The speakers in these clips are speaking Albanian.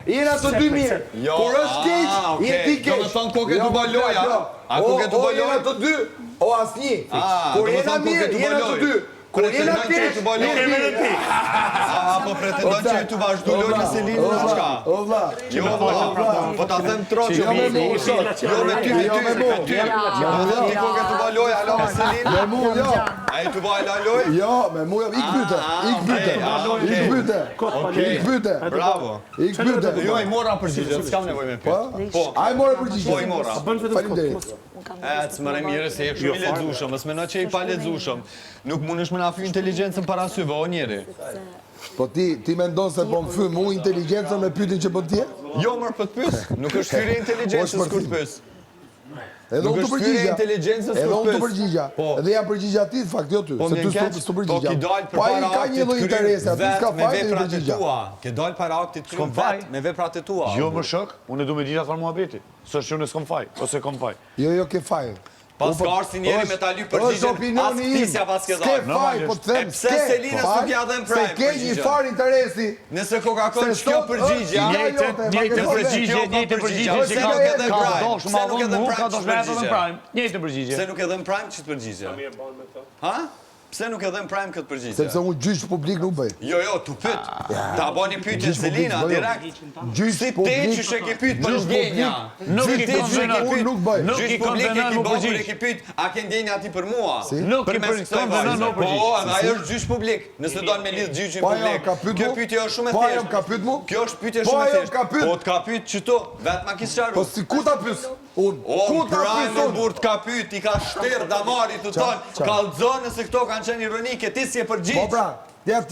Jena të dy mirë. Kur është keq, je ti keq. Do të thonë koke të baloja. A koke të baloja? O jena të dy, o asnjë. Kur jena mirë, jena të dy. Kur jena keq, jena ti. Po pretendon që të vazhdo lojën se Linë në çka? O vlla. Jo vlla. Po ta them troçë. Jo me ty, Ti koke të baloja, alo me Selin. Me mu, jo. Ai të vaj la lojë? Jo, me mu, ik byte. Bravo. Ik byte. Jo, i mora përgjigje, s'kam nevojë me pyet. Po. Ai mora përgjigje. Po i mora. Faleminderit. Të më mirë se je shumë i lexueshëm, mos mendoj që je i pa lexueshëm. Nuk mundesh më na fy inteligjencën para syve, o njeri. Po ti mendon se bom fy mu inteligjencën me pyetjen që bën ti? Jo, më për të pyes. Nuk është fyrje inteligjencës kur të pyes. Edhe unë të përgjigja. Edhe unë të përgjigja. Edhe jam përgjigja ti, fakt jo ty, se ty s'të përgjigja. Po ai ka një lloj interesi, aty s'ka faj të përgjigja. Ke dal para aktit s'kom faj me veprat e tua. Jo më shok, unë du me gjitha thonë muhabeti. S'është që unë s'kom faj, ose kom faj. Jo, ke faj. Pas ka arsi njeri me ta lyp përgjigjen, as tisja pas ke S'ke faj, po të them, pse Selina s'u ja dhën prime? Se ke një far interesi. Nëse Coca-Cola kjo përgjigje, njëjtë përgjigje pse nuk e dhën prime? Pse nuk e dhën prime? Njëjtë përgjigje. Pse nuk e dhën prime ç't përgjigje? Ha? Pse nuk e dhën prime këtë përgjigje? Sepse unë gjyq publik nuk bëj. Jo, tu pyet. Ta bani pyetjen Selina direkt. Gjyq publik. Ti që ke pyet për ndjenja. Nuk i konvenon, nuk bëj. Nuk i konvenon më përgjigje. Ke pyet, a ke ndjenja ti për mua? Nuk i konvenon më përgjigje. Po, ajo është gjyq publik. Nëse do të më lidh gjyqin publik. Kjo pyetje është shumë e thjeshtë. Po ajo ka pyet mu? Kjo është pyetje shumë e thjeshtë. Po të ka pyet çto? Vetëm kish çaru. Po si ku ta pyes? Unë. Ku ta pyes? Burt ka pyet, i ka shtir damari të ton. Kallxon nëse këto kanë qenë ironike, ti si e përgjigj. Po pra, ja po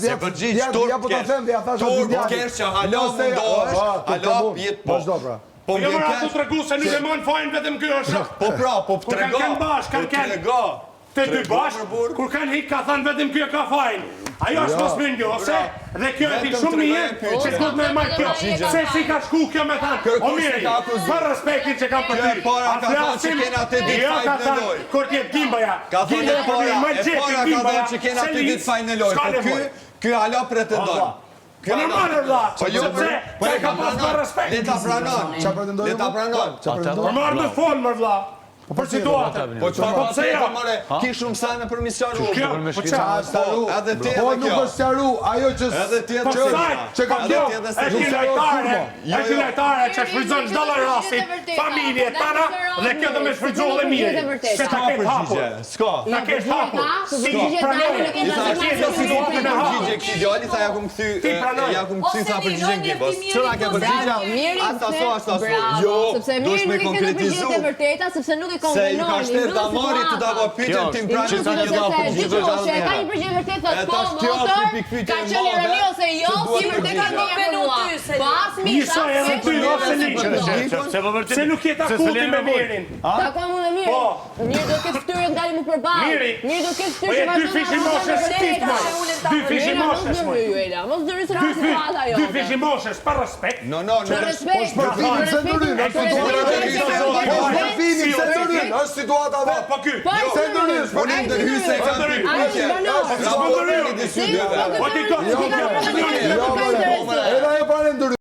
ta them, ja thash atë ditë. Kesh, alo mundosh, alo pjet po. Vazhdo pra. Po jo më atu tregu se nuk e mën fajin vetëm ky është. Po pra, po trego. Kanë bash, kanë të dy bash, kur kanë hik ka thënë vetëm ky e ka fajin. Ajo është mos mendjo, ose dhe kjo e di shumë mirë, që s'do të më marr kjo. Se si ka shku kjo me thënë. O mirë, për respektin që kam për ty. Para ka thënë që kena të ditë fajin në lojë. Kur ti Gimbaja. Ka thënë para, e para ka thënë që kena të ditë fajin në lojë. Po ky hala pretendon. Po normal valla. Po jo, po e ka pas për respekt. Le ta pranon. Çfarë pretendon? Le ta pranon. Po marr me fon më valla. Po për situatën. Po çfarë pse jo? Ki shumë sa në përmision rrugë. Po çfarë staru? Edhe ti po nuk është staru, ajo që edhe ti që ka kjo. Është lajtare që shfrytëzon çdo lloj rasti, familje tana dhe kjo do më shfrytëzollë mirë. Se ta ke hapur. S'ka. Ta ke hapur. Si përgjigje këtij djali sa ja kum kthy, ja kum kthy sa përgjigjen Gibos. Çfarë ka përgjigje? Asta so. Jo, sepse mirë nuk e ke përgjigjet e vërteta, sepse nuk e konvenoni. Se ju ka shtet damari të ta pyetën tim pranë se një dha përgjigje. Ka një përgjigje vërtet thotë po, ka qenë ironi ose jo, si vërtet ka ndjenja për mua. Pas Nisa edhe ty ose ligjë. Se nuk je takuti me mirin. Takoj me mirin. Po. Mirë do të ketë fytyrë ndaj më përballë. Mirë do të ketë fytyrë që dy fishi moshes stit më. Dy fishi moshes më. Mos dëris rastin ata jo. Dy fishi moshes pa respekt. No, është situata vetë. Po ky. Sendëris, po ne ndërhyse ka pyetje. Po ti ka. Edhe ajo pa ndërhyse.